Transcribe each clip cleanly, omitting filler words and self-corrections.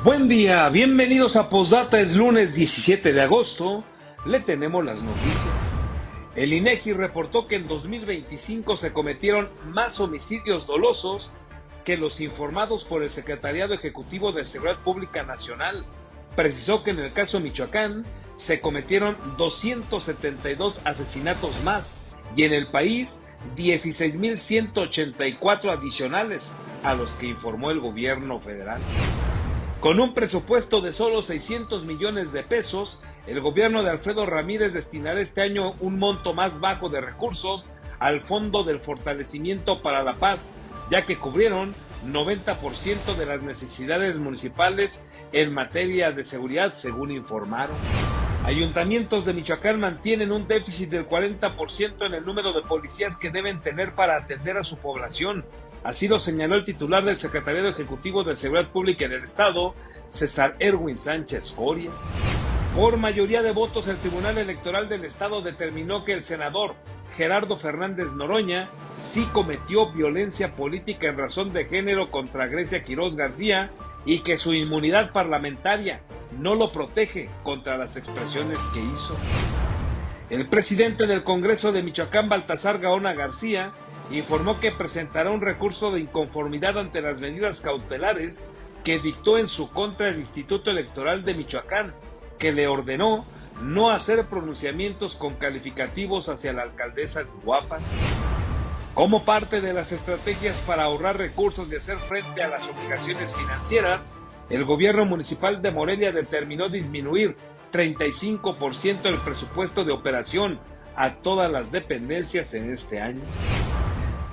Buen día, bienvenidos a Postdata, es lunes 17 de agosto, le tenemos las noticias. El INEGI reportó que en 2025 se cometieron más homicidios dolosos que los informados por el Secretariado Ejecutivo de Seguridad Pública Nacional. Precisó que en el caso de Michoacán se cometieron 272 asesinatos más y en el país 16.184 adicionales a los que informó el gobierno federal. Con un presupuesto de solo 600 millones de pesos, el gobierno de Alfredo Ramírez destinará este año un monto más bajo de recursos al Fondo del Fortalecimiento para la Paz, ya que cubrieron 90% de las necesidades municipales en materia de seguridad, según informaron. Ayuntamientos de Michoacán mantienen un déficit del 40% en el número de policías que deben tener para atender a su población. Así lo señaló el titular del Secretariado Ejecutivo de Seguridad Pública en el Estado, César Erwin Sánchez Coria. Por mayoría de votos, el Tribunal Electoral del Estado determinó que el senador Gerardo Fernández Noroña sí cometió violencia política en razón de género contra Grecia Quirós García y que su inmunidad parlamentaria no lo protege contra las expresiones que hizo. El presidente del Congreso de Michoacán, Baltasar Gaona García, informó que presentará un recurso de inconformidad ante las medidas cautelares que dictó en su contra el Instituto Electoral de Michoacán, que le ordenó no hacer pronunciamientos con calificativos hacia la alcaldesa de Uruapan. Como parte de las estrategias para ahorrar recursos y hacer frente a las obligaciones financieras, el gobierno municipal de Morelia determinó disminuir 35% el presupuesto de operación a todas las dependencias en este año.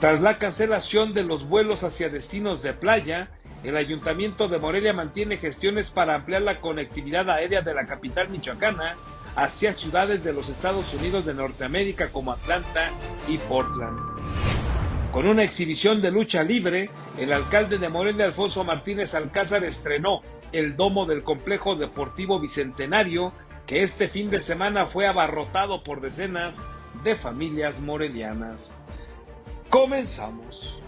Tras la cancelación de los vuelos hacia destinos de playa, el Ayuntamiento de Morelia mantiene gestiones para ampliar la conectividad aérea de la capital michoacana hacia ciudades de los Estados Unidos de Norteamérica como Atlanta y Portland. Con una exhibición de lucha libre, el alcalde de Morelia, Alfonso Martínez Alcázar, estrenó el domo del Complejo Deportivo Bicentenario, que este fin de semana fue abarrotado por decenas de familias morelianas. Comenzamos.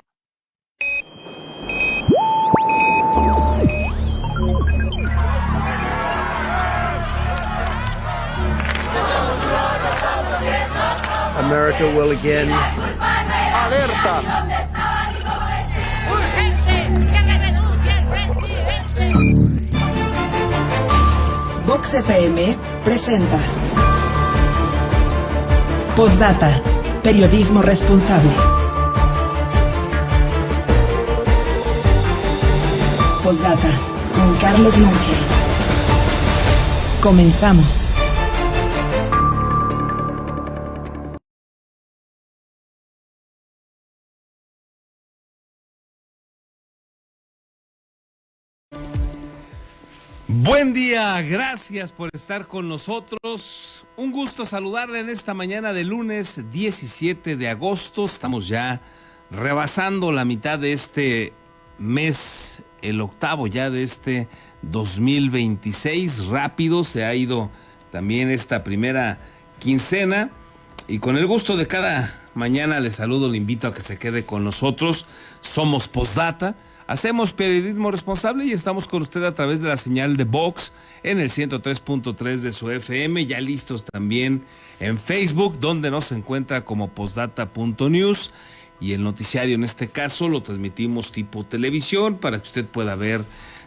America will again. Alerta. ¡Urgente! ¡Que renuncie el presidente! Vox FM presenta Postdata, periodismo responsable. Postdata con Carlos Monge. Comenzamos. Buen día, gracias por estar con nosotros. Un gusto saludarle en esta mañana de lunes 17 de agosto. Estamos ya rebasando la mitad de este mes, el octavo ya de este 2026. Rápido se ha ido también esta primera quincena y con el gusto de cada mañana le saludo, le invito a que se quede con nosotros. Somos Postdata. Hacemos periodismo responsable y estamos con usted a través de la señal de Vox en el 103.3 de su FM, ya listos también en Facebook, donde nos encuentra como postdata.news, y el noticiario en este caso lo transmitimos tipo televisión para que usted pueda ver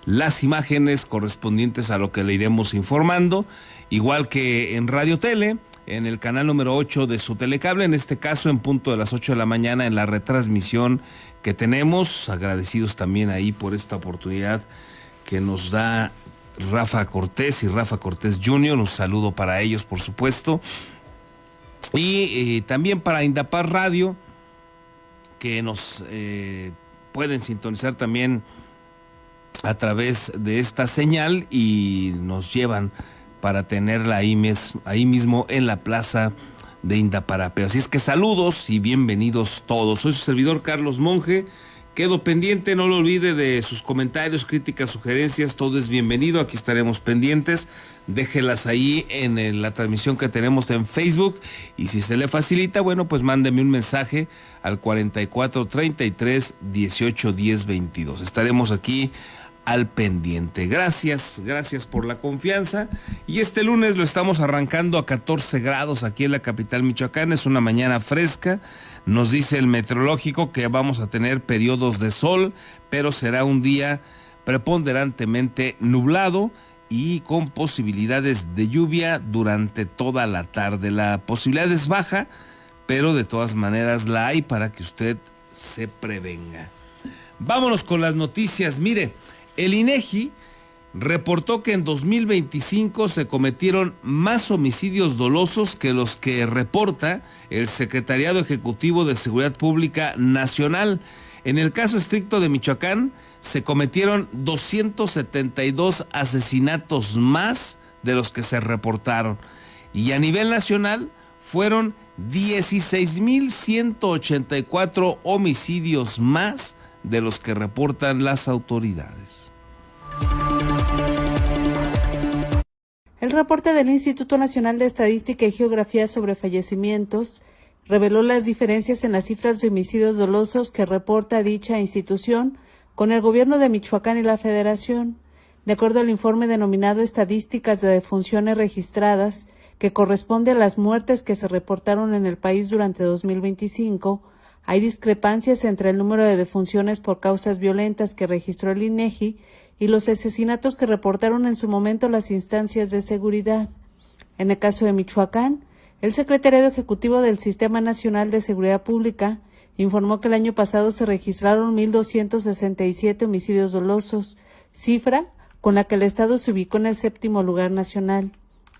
las imágenes correspondientes a lo que le iremos informando, igual que en Radio Tele, en el canal número 8 de su telecable, en este caso en punto de las 8 de la mañana en la retransmisión que tenemos. Agradecidos también ahí por esta oportunidad que nos da Rafa Cortés y Rafa Cortés Jr. Un saludo para ellos, por supuesto. Y también para Indapaz Radio, que nos pueden sintonizar también a través de esta señal y nos llevan para tenerla ahí mismo en la plaza de Indaparapeo. Así es que saludos y bienvenidos todos. Soy su servidor Carlos Monge. Quedo pendiente, no lo olvide de sus comentarios, críticas, sugerencias, todo es bienvenido. Aquí estaremos pendientes. Déjelas ahí en la transmisión que tenemos en Facebook y si se le facilita, bueno, pues mándeme un mensaje al 44 33 18 10 22. Estaremos aquí al pendiente. Gracias por la confianza. Y este lunes lo estamos arrancando a 14 grados aquí en la capital michoacana. Es una mañana fresca. Nos dice el meteorológico que vamos a tener periodos de sol, pero será un día preponderantemente nublado y con posibilidades de lluvia durante toda la tarde. La posibilidad es baja, pero de todas maneras la hay para que usted se prevenga. Vámonos con las noticias. Mire, el INEGI reportó que en 2025 se cometieron más homicidios dolosos que los que reporta el Secretariado Ejecutivo de Seguridad Pública Nacional. En el caso estricto de Michoacán, se cometieron 272 asesinatos más de los que se reportaron. Y a nivel nacional fueron 16,184 homicidios más de los que reportan las autoridades. El reporte del Instituto Nacional de Estadística y Geografía sobre fallecimientos reveló las diferencias en las cifras de homicidios dolosos que reporta dicha institución con el gobierno de Michoacán y la Federación. De acuerdo al informe denominado Estadísticas de Defunciones Registradas, que corresponde a las muertes que se reportaron en el país durante 2025, hay discrepancias entre el número de defunciones por causas violentas que registró el INEGI y los asesinatos que reportaron en su momento las instancias de seguridad. En el caso de Michoacán, el Secretariado Ejecutivo del Sistema Nacional de Seguridad Pública informó que el año pasado se registraron 1,267 homicidios dolosos, cifra con la que el Estado se ubicó en el 7º lugar nacional.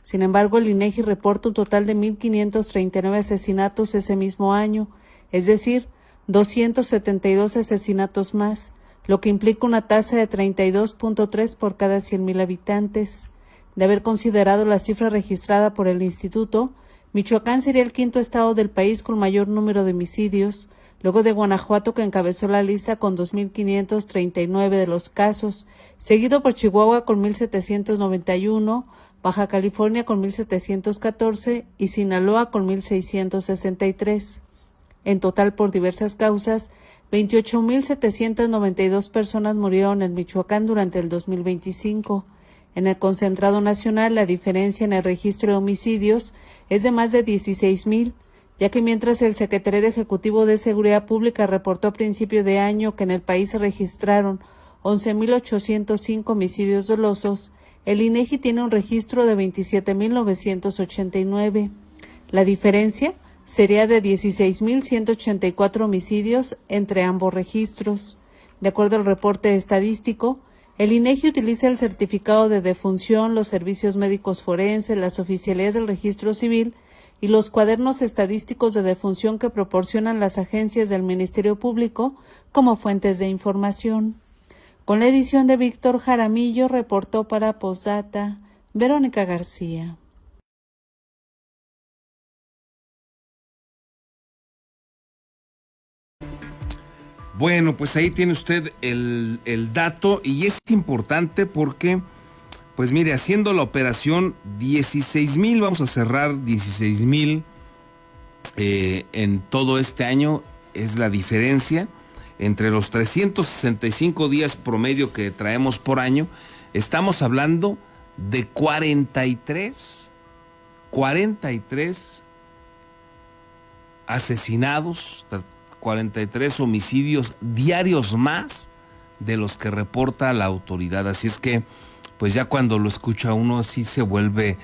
Sin embargo, el INEGI reporta un total de 1,539 asesinatos ese mismo año, es decir, 272 asesinatos más, lo que implica una tasa de 32.3 por cada 100,000 habitantes. De haber considerado la cifra registrada por el Instituto, Michoacán sería el 5º estado del país con mayor número de homicidios, luego de Guanajuato, que encabezó la lista con 2,539 de los casos, seguido por Chihuahua con 1,791, Baja California con 1,714 y Sinaloa con 1,663. En total, por diversas causas, 28,792 personas murieron en Michoacán durante el 2025. En el concentrado nacional, la diferencia en el registro de homicidios es de más de 16,000, ya que mientras el Secretariado Ejecutivo de Seguridad Pública reportó a principio de año que en el país se registraron 11,805 homicidios dolosos, el INEGI tiene un registro de 27,989. La diferencia sería de 16,184 homicidios entre ambos registros. De acuerdo al reporte estadístico, el INEGI utiliza el certificado de defunción, los servicios médicos forenses, las oficialías del registro civil y los cuadernos estadísticos de defunción que proporcionan las agencias del Ministerio Público como fuentes de información. Con la edición de Víctor Jaramillo, reportó para Postdata Verónica García. Bueno, pues ahí tiene usted el dato, y es importante porque, pues mire, haciendo la operación 16,000, vamos a cerrar 16,000 en todo este año, es la diferencia entre los 365 días promedio que traemos por año. Estamos hablando de 43 asesinados, 43 homicidios diarios más de los que reporta la autoridad. Así es que, pues ya cuando lo escucha uno así se vuelve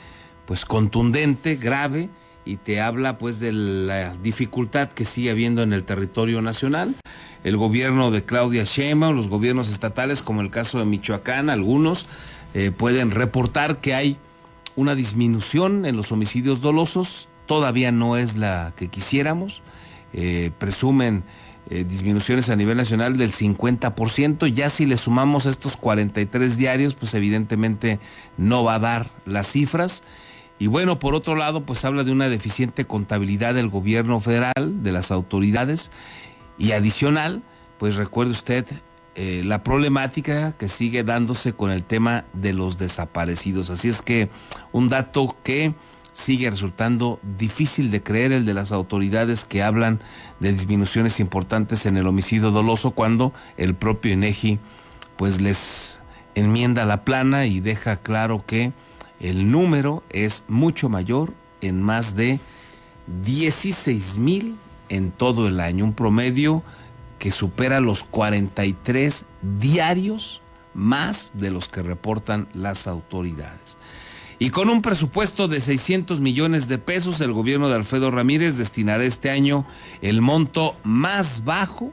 pues contundente, grave, y te habla pues de la dificultad que sigue habiendo en el territorio nacional. El gobierno de Claudia Sheinbaum, los gobiernos estatales, como el caso de Michoacán, algunos pueden reportar que hay una disminución en los homicidios dolosos. Todavía no es la que quisiéramos. Presumen disminuciones a nivel nacional del 50%. Ya si le sumamos estos 43 diarios, pues evidentemente no va a dar las cifras. Y bueno, por otro lado, pues habla de una deficiente contabilidad del gobierno federal, de las autoridades, y adicional, pues recuerde usted la problemática que sigue dándose con el tema de los desaparecidos. Así es que un dato que sigue resultando difícil de creer, el de las autoridades que hablan de disminuciones importantes en el homicidio doloso, cuando el propio INEGI pues les enmienda la plana y deja claro que el número es mucho mayor, en más de 16,000 en todo el año, un promedio que supera los 43 diarios más de los que reportan las autoridades. Y con un presupuesto de 600 millones de pesos, el gobierno de Alfredo Ramírez destinará este año el monto más bajo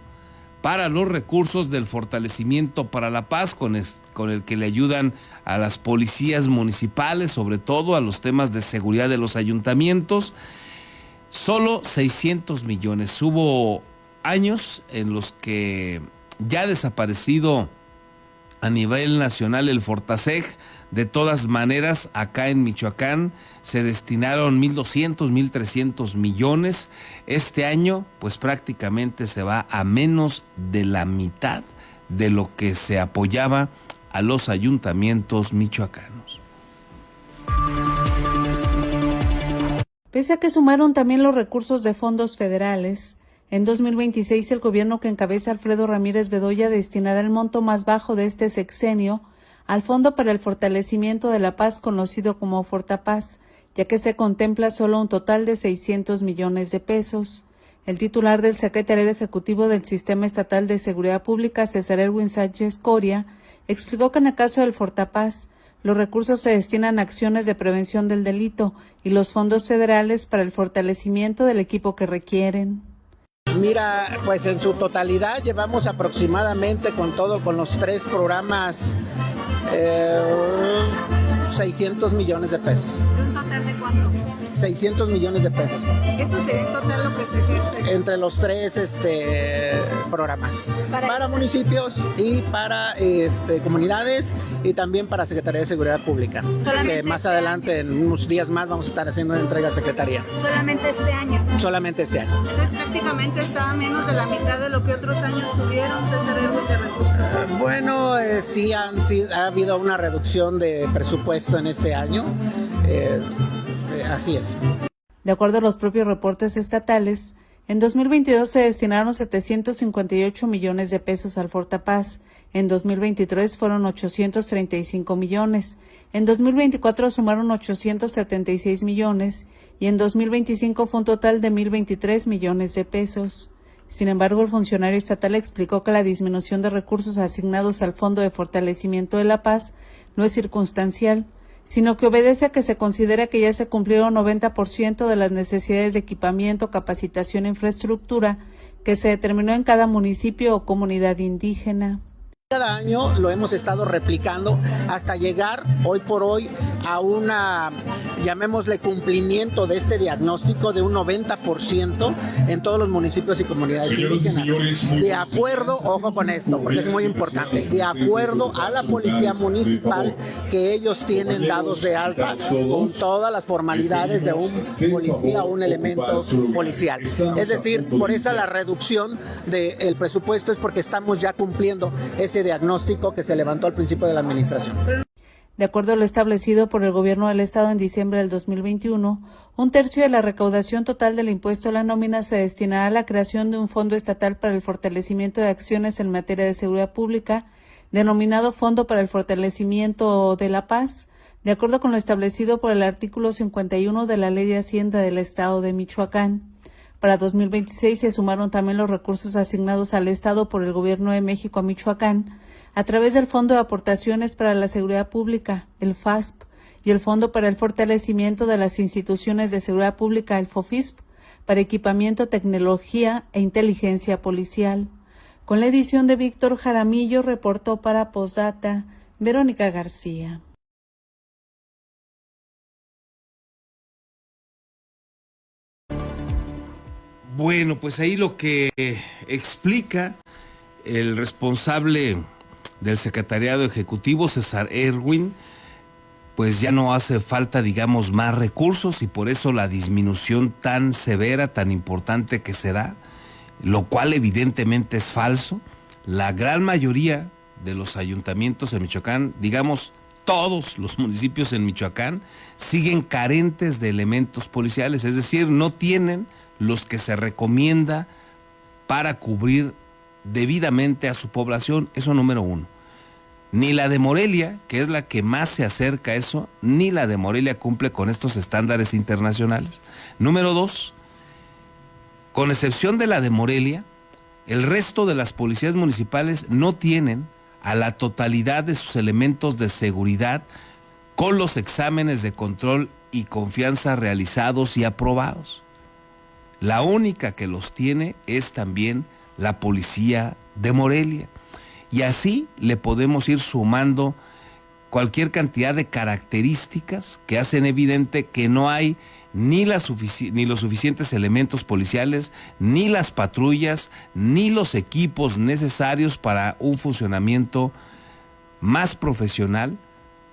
para los recursos del fortalecimiento para la paz, con el que le ayudan a las policías municipales, sobre todo a los temas de seguridad de los ayuntamientos. Solo 600 millones. Hubo años en los que ya ha desaparecido a nivel nacional el Fortaseg. De todas maneras, acá en Michoacán se destinaron 1,200, 1,300 millones. Este año, pues prácticamente se va a menos de la mitad de lo que se apoyaba a los ayuntamientos michoacanos. Pese a que sumaron también los recursos de fondos federales, en 2026 el gobierno que encabeza Alfredo Ramírez Bedoya destinará el monto más bajo de este sexenio al Fondo para el Fortalecimiento de la Paz, conocido como Fortapaz, ya que se contempla solo un total de 600 millones de pesos. El titular del Secretariado Ejecutivo del Sistema Estatal de Seguridad Pública, César Erwin Sánchez Coria, explicó que en el caso del Fortapaz, los recursos se destinan a acciones de prevención del delito y los fondos federales para el fortalecimiento del equipo que requieren. Mira, pues en su totalidad llevamos aproximadamente con los 3 programas 600 millones de pesos. ¿Un total de cuánto? 600 millones de pesos. Eso sería en total lo que se ejerce. Entre los 3 programas. Para municipios y para comunidades y también para Secretaría de Seguridad Pública. Que más adelante, en unos días más, vamos a estar haciendo una entrega a Secretaría. ¿Solamente este año? Solamente este año. Entonces prácticamente está a menos de la mitad de lo que otros años tuvieron de recursos. Bueno, sí ha habido una reducción de presupuesto en este año. Así es. De acuerdo a los propios reportes estatales, en 2022 se destinaron 758 millones de pesos al Fortapaz, en 2023 fueron 835 millones, en 2024 sumaron 876 millones y en 2025 fue un total de 1,023 millones de pesos. Sin embargo, el funcionario estatal explicó que la disminución de recursos asignados al Fondo de Fortalecimiento de la Paz no es circunstancial, sino que obedece a que se considera que ya se cumplieron 90% de las necesidades de equipamiento, capacitación e infraestructura que se determinó en cada municipio o comunidad indígena. Cada año lo hemos estado replicando hasta llegar hoy por hoy a una, llamémosle, cumplimiento de este diagnóstico de un 90% en todos los municipios y comunidades indígenas. De acuerdo, ojo con esto, porque es muy importante, de acuerdo a la policía municipal que ellos tienen dados de alta con todas las formalidades de un policía o un elemento policial. Es decir, por esa la reducción del presupuesto es porque estamos ya cumpliendo ese diagnóstico que se levantó al principio de la administración. De acuerdo a lo establecido por el gobierno del estado en diciembre del 2021, 1/3 de la recaudación total del impuesto a la nómina se destinará a la creación de un fondo estatal para el fortalecimiento de acciones en materia de seguridad pública, denominado Fondo para el Fortalecimiento de la Paz, de acuerdo con lo establecido por el artículo 51 de la Ley de Hacienda del estado de Michoacán. Para 2026 se sumaron también los recursos asignados al Estado por el Gobierno de México a Michoacán a través del Fondo de Aportaciones para la Seguridad Pública, el FASP, y el Fondo para el Fortalecimiento de las Instituciones de Seguridad Pública, el FOFISP, para equipamiento, tecnología e inteligencia policial. Con la edición de Víctor Jaramillo, reportó para Posdata Verónica García. Bueno, pues ahí lo que explica el responsable del Secretariado Ejecutivo, César Erwin, pues ya no hace falta, digamos, más recursos y por eso la disminución tan severa, tan importante que se da, lo cual evidentemente es falso. La gran mayoría de los ayuntamientos en Michoacán, digamos, todos los municipios en Michoacán, siguen carentes de elementos policiales, es decir, no tienen los que se recomienda para cubrir debidamente a su población. Eso número uno. Ni la de Morelia, que es la que más se acerca a eso, ni la de Morelia cumple con estos estándares internacionales. Número 2, con excepción de la de Morelia, el resto de las policías municipales no tienen a la totalidad de sus elementos de seguridad con los exámenes de control y confianza realizados y aprobados. La única que los tiene es también la policía de Morelia. Y así le podemos ir sumando cualquier cantidad de características que hacen evidente que no hay ni los suficientes elementos policiales, ni las patrullas, ni los equipos necesarios para un funcionamiento más profesional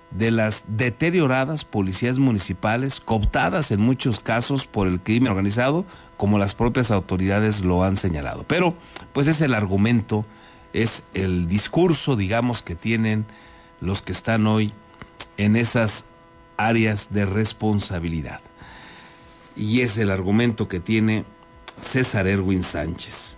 de las deterioradas policías municipales, cooptadas en muchos casos por el crimen organizado, como las propias autoridades lo han señalado. Pero, pues es el argumento, es el discurso, digamos, que tienen los que están hoy en esas áreas de responsabilidad. Y es el argumento que tiene César Erwin Sánchez.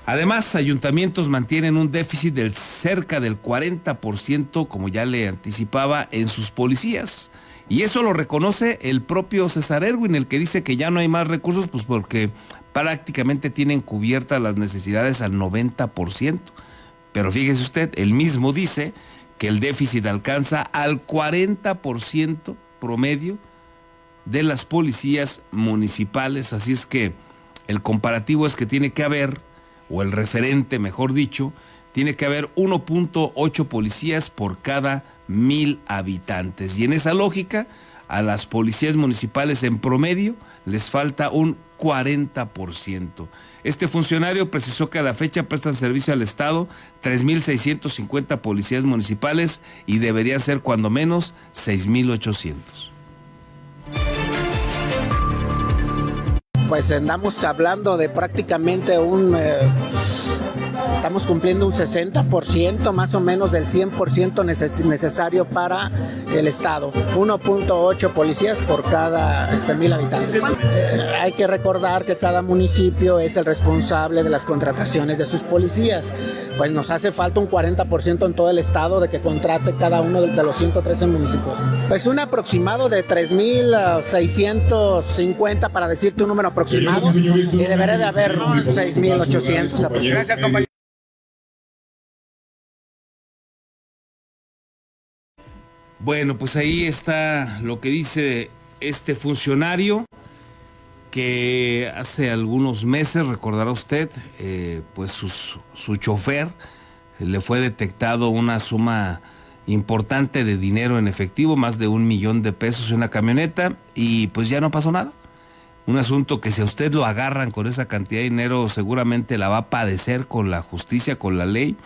Además, ayuntamientos mantienen un déficit del cerca del 40%, como ya le anticipaba, en sus policías. Y eso lo reconoce el propio César Erwin, el que dice que ya no hay más recursos, pues porque prácticamente tienen cubiertas las necesidades al 90%. Pero fíjese usted, él mismo dice que el déficit alcanza al 40% promedio de las policías municipales. Así es que el comparativo es que tiene que haber, o el referente, mejor dicho, tiene que haber 1.8 policías por cada 1,000 habitantes. Y en esa lógica, a las policías municipales en promedio les falta un 40%. Este funcionario precisó que a la fecha prestan servicio al Estado 3,650 policías municipales y deberían ser cuando menos 6,800. Pues andamos hablando de prácticamente estamos cumpliendo un 60% más o menos del 100% necesario para el Estado. 1.8 policías por cada 1,000 habitantes. Hay que recordar que cada municipio es el responsable de las contrataciones de sus policías. Pues nos hace falta un 40% en todo el Estado de que contrate cada uno de los 113 municipios. Pues un aproximado de 3,650 para decirte un número aproximado, y debería de haber 6,800 aproximadamente. Gracias, compañero. Bueno, pues ahí está lo que dice este funcionario, que hace algunos meses, recordará usted, pues su chofer le fue detectado una suma importante de dinero en efectivo, más de 1,000,000 de pesos en una camioneta, y pues ya no pasó nada. Un asunto que si a usted lo agarran con esa cantidad de dinero, seguramente la va a padecer con la justicia, con la ley.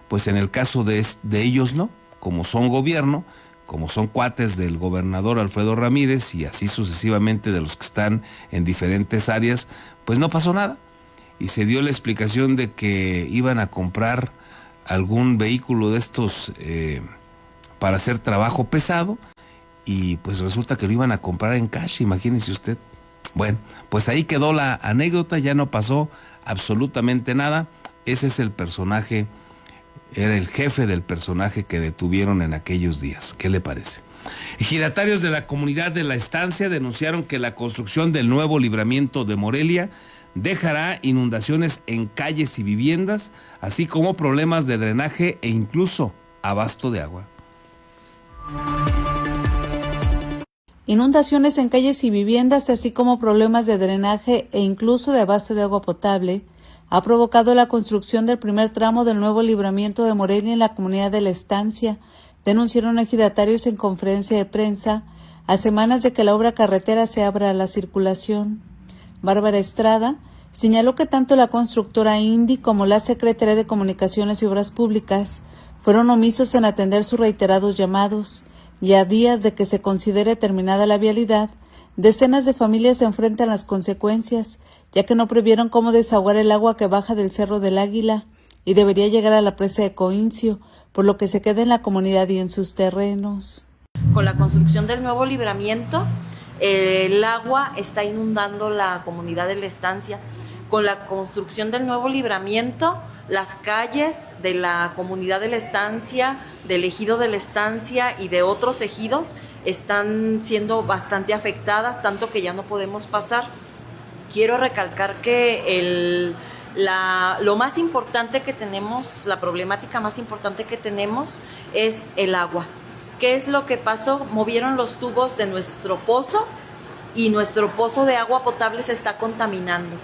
Pues en el caso de ellos no, como son gobierno, como son cuates del gobernador Alfredo Ramírez y así sucesivamente de los que están en diferentes áreas, pues no pasó nada. Y se dio la explicación de que iban a comprar algún vehículo de estos para hacer trabajo pesado, y pues resulta que lo iban a comprar en cash, imagínese usted. Bueno, pues ahí quedó la anécdota, ya no pasó absolutamente nada. Ese es el personaje, era el jefe del personaje que detuvieron en aquellos días. ¿Qué le parece? Ejidatarios de la comunidad de La Estancia denunciaron que la construcción del nuevo libramiento de Morelia dejará inundaciones en calles y viviendas, así como problemas de drenaje e incluso abasto de agua. Inundaciones en calles y viviendas, así como problemas de drenaje e incluso de abasto de agua potable, ha provocado la construcción del primer tramo del nuevo libramiento de Morelia en la comunidad de La Estancia, denunciaron ejidatarios en conferencia de prensa a semanas de que la obra carretera se abra a la circulación. Bárbara Estrada señaló que tanto la constructora Indy como la Secretaría de Comunicaciones y Obras Públicas fueron omisos en atender sus reiterados llamados, y a días de que se considere terminada la vialidad, decenas de familias se enfrentan las consecuencias, ya que no previeron cómo desahogar el agua que baja del Cerro del Águila y debería llegar a la presa de Coincio, por lo que se queda en la comunidad y en sus terrenos. Con la construcción del nuevo libramiento, el agua está inundando la comunidad de La Estancia. Con la construcción del nuevo libramiento, las calles de la comunidad de la estancia, del ejido de la estancia y de otros ejidos están siendo bastante afectadas, tanto que ya no podemos pasar. Quiero recalcar que lo más importante que tenemos, la problemática más importante que tenemos es el agua. ¿Qué es lo que pasó? Movieron los tubos de nuestro pozo y nuestro pozo de agua potable se está contaminando.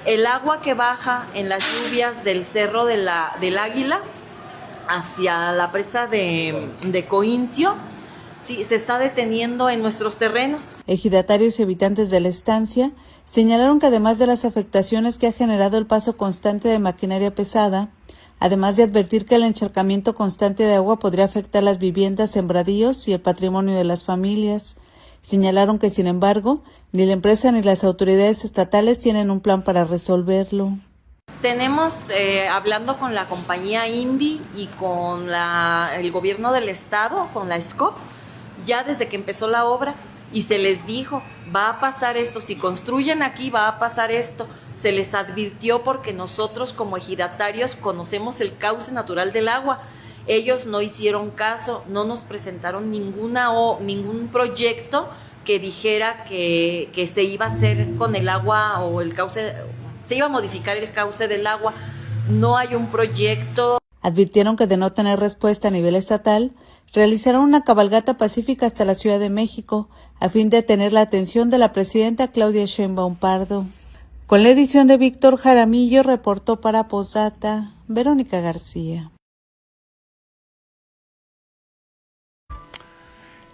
El agua que baja en las lluvias del Cerro del Águila hacia la presa de Coincio, sí, se está deteniendo en nuestros terrenos. Ejidatarios y habitantes de la estancia señalaron que además de las afectaciones que ha generado el paso constante de maquinaria pesada, además de advertir que el encharcamiento constante de agua podría afectar las viviendas, sembradíos y el patrimonio de las familias. Señalaron que, sin embargo, ni la empresa ni las autoridades estatales tienen un plan para resolverlo. Tenemos, hablando con la compañía Indy y con el gobierno del estado, con la SCOP, ya desde que empezó la obra, y se les dijo, va a pasar esto, si construyen aquí va a pasar esto. Se les advirtió porque nosotros como ejidatarios conocemos el cauce natural del agua. Ellos no hicieron caso, no nos presentaron ningún proyecto que dijera que se iba a hacer con el agua o el cauce, se iba a modificar el cauce del agua. No hay un proyecto. Advirtieron que de no tener respuesta a nivel estatal, realizaron una cabalgata pacífica hasta la Ciudad de México a fin de tener la atención de la presidenta Claudia Sheinbaum Pardo. Con la edición de Víctor Jaramillo, reportó para Posdata Verónica García.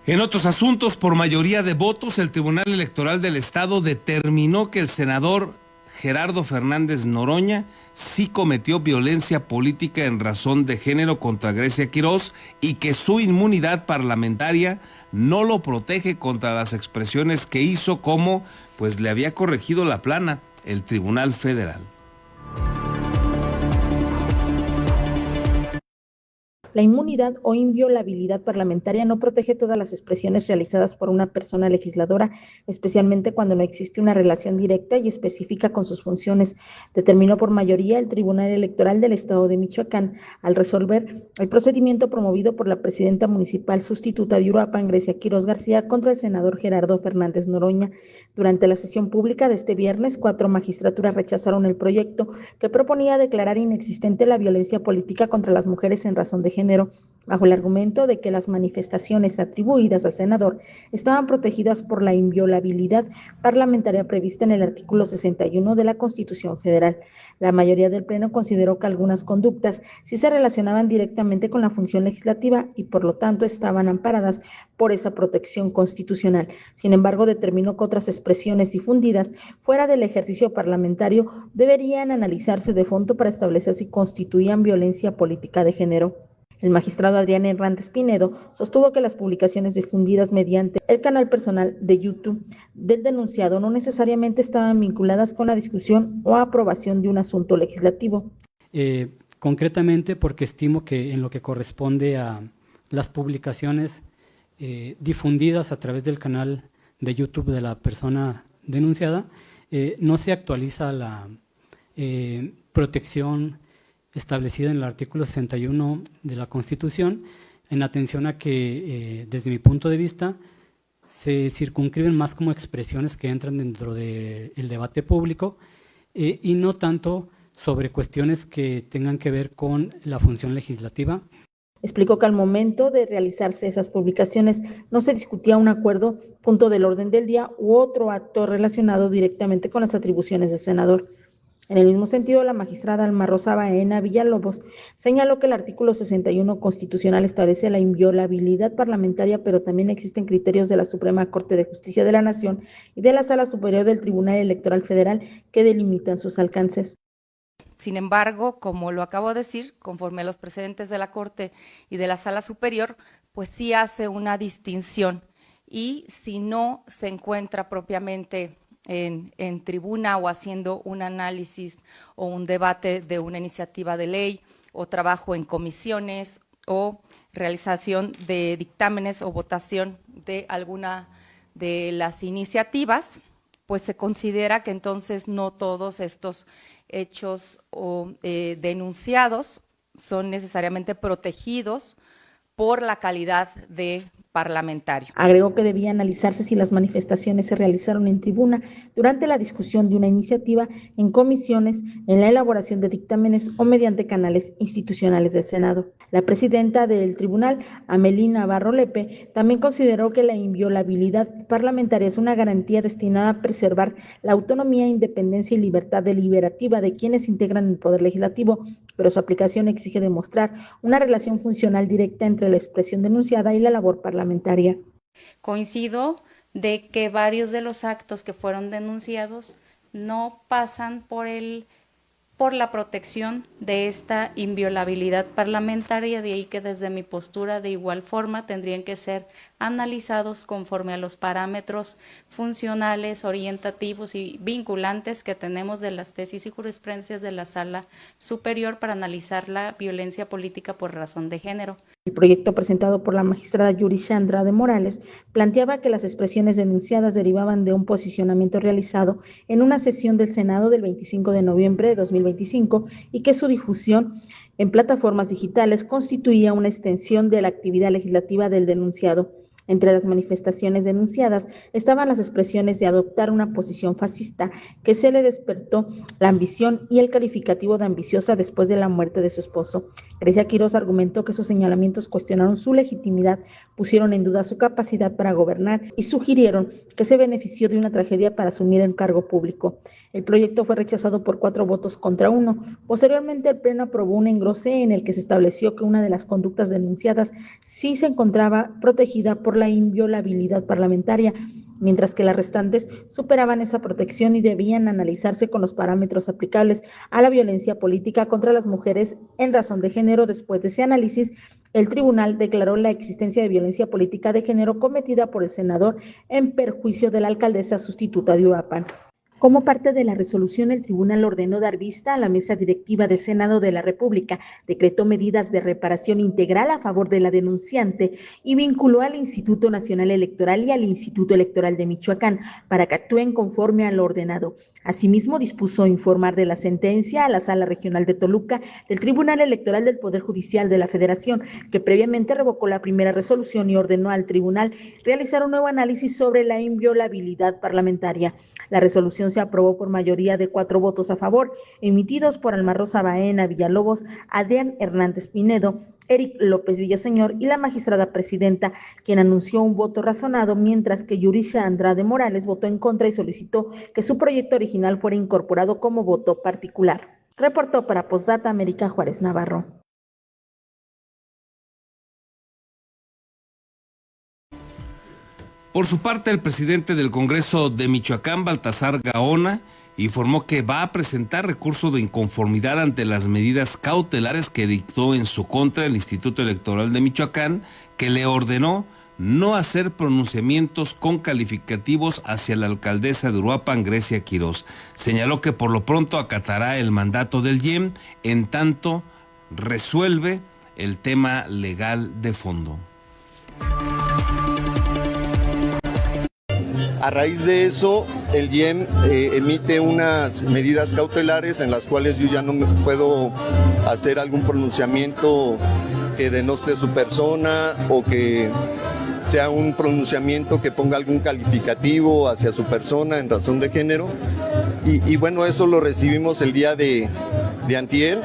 En otros asuntos, por mayoría de votos, el Tribunal Electoral del Estado determinó que el senador Gerardo Fernández Noroña sí cometió violencia política en razón de género contra Grecia Quirós y que su inmunidad parlamentaria no lo protege contra las expresiones que hizo, como pues le había corregido la plana el Tribunal Federal. La inmunidad o inviolabilidad parlamentaria no protege todas las expresiones realizadas por una persona legisladora, especialmente cuando no existe una relación directa y específica con sus funciones, determinó por mayoría el Tribunal Electoral del Estado de Michoacán al resolver el procedimiento promovido por la presidenta municipal sustituta de Uruapan, Grecia Quirós García, contra el senador Gerardo Fernández Noroña. Durante la sesión pública de este viernes, 4 magistraturas rechazaron el proyecto que proponía declarar inexistente la violencia política contra las mujeres en razón de género, bajo el argumento de que las manifestaciones atribuidas al senador estaban protegidas por la inviolabilidad parlamentaria prevista en el artículo 61 de la Constitución Federal. La mayoría del Pleno consideró que algunas conductas sí se relacionaban directamente con la función legislativa y por lo tanto estaban amparadas por esa protección constitucional. Sin embargo, determinó que otras expresiones difundidas fuera del ejercicio parlamentario deberían analizarse de fondo para establecer si constituían violencia política de género. El magistrado Adrián Hernández Pinedo sostuvo que las publicaciones difundidas mediante el canal personal de YouTube del denunciado no necesariamente estaban vinculadas con la discusión o aprobación de un asunto legislativo. Concretamente porque estimo que en lo que corresponde a las publicaciones difundidas a través del canal de YouTube de la persona denunciada, no se actualiza la protección establecida en el artículo 61 de la Constitución, en atención a que, desde mi punto de vista, se circunscriben más como expresiones que entran dentro del debate público y no tanto sobre cuestiones que tengan que ver con la función legislativa. Explicó que al momento de realizarse esas publicaciones no se discutía un acuerdo, punto del orden del día u otro acto relacionado directamente con las atribuciones del senador. En el mismo sentido, la magistrada Alma Rosa Baena Villalobos señaló que el artículo 61 constitucional establece la inviolabilidad parlamentaria, pero también existen criterios de la Suprema Corte de Justicia de la Nación y de la Sala Superior del Tribunal Electoral Federal que delimitan sus alcances. Sin embargo, como lo acabo de decir, conforme a los precedentes de la Corte y de la Sala Superior, pues sí hace una distinción y si no se encuentra propiamente en tribuna o haciendo un análisis o un debate de una iniciativa de ley o trabajo en comisiones o realización de dictámenes o votación de alguna de las iniciativas, pues se considera que entonces no todos estos hechos o denunciados son necesariamente protegidos por la calidad de parlamentario. Agregó que debía analizarse si las manifestaciones se realizaron en tribuna durante la discusión de una iniciativa, en comisiones, en la elaboración de dictámenes o mediante canales institucionales del Senado. La presidenta del tribunal, Amelina Navarro Lepe, también consideró que la inviolabilidad parlamentaria es una garantía destinada a preservar la autonomía, independencia y libertad deliberativa de quienes integran el Poder Legislativo, pero su aplicación exige demostrar una relación funcional directa entre la expresión denunciada y la labor parlamentaria. Coincido de que varios de los actos que fueron denunciados no pasan por la protección de esta inviolabilidad parlamentaria, de ahí que desde mi postura de igual forma tendrían que ser analizados conforme a los parámetros funcionales, orientativos y vinculantes que tenemos de las tesis y jurisprudencias de la Sala Superior para analizar la violencia política por razón de género. El proyecto presentado por la magistrada Yurisha Andrade Morales planteaba que las expresiones denunciadas derivaban de un posicionamiento realizado en una sesión del Senado del 25 de noviembre de 2025 y que su difusión en plataformas digitales constituía una extensión de la actividad legislativa del denunciado. Entre las manifestaciones denunciadas estaban las expresiones de adoptar una posición fascista, que se le despertó la ambición y el calificativo de ambiciosa después de la muerte de su esposo. Grecia Quirós argumentó que esos señalamientos cuestionaron su legitimidad, pusieron en duda su capacidad para gobernar y sugirieron que se benefició de una tragedia para asumir el cargo público. El proyecto fue rechazado por 4 votos contra 1. Posteriormente, el Pleno aprobó un engrose en el que se estableció que una de las conductas denunciadas sí se encontraba protegida por la inviolabilidad parlamentaria, mientras que las restantes superaban esa protección y debían analizarse con los parámetros aplicables a la violencia política contra las mujeres en razón de género. Después de ese análisis, el tribunal declaró la existencia de violencia política de género cometida por el senador en perjuicio de la alcaldesa sustituta de Uruapan. Como parte de la resolución, el tribunal ordenó dar vista a la mesa directiva del Senado de la República, decretó medidas de reparación integral a favor de la denunciante y vinculó al Instituto Nacional Electoral y al Instituto Electoral de Michoacán para que actúen conforme a lo ordenado. Asimismo, dispuso informar de la sentencia a la Sala Regional de Toluca del Tribunal Electoral del Poder Judicial de la Federación, que previamente revocó la primera resolución y ordenó al tribunal realizar un nuevo análisis sobre la inviolabilidad parlamentaria. La resolución se aprobó por mayoría de 4 votos a favor, emitidos por Alma Rosa Baena Villalobos, Adrián Hernández Pinedo, Eric López Villaseñor y la magistrada presidenta, quien anunció un voto razonado, mientras que Yurisha Andrade Morales votó en contra y solicitó que su proyecto original fuera incorporado como voto particular. Reportó para Postdata América Juárez Navarro. Por su parte, el presidente del Congreso de Michoacán, Baltasar Gaona, informó que va a presentar recurso de inconformidad ante las medidas cautelares que dictó en su contra el Instituto Electoral de Michoacán, que le ordenó no hacer pronunciamientos con calificativos hacia la alcaldesa de Uruapan, Grecia Quirós. Señaló que por lo pronto acatará el mandato del IEM, en tanto resuelve el tema legal de fondo. A raíz de eso, el IEM emite unas medidas cautelares en las cuales yo ya no me puedo hacer algún pronunciamiento que denote su persona o que sea un pronunciamiento que ponga algún calificativo hacia su persona en razón de género. Y bueno, eso lo recibimos el día de antier.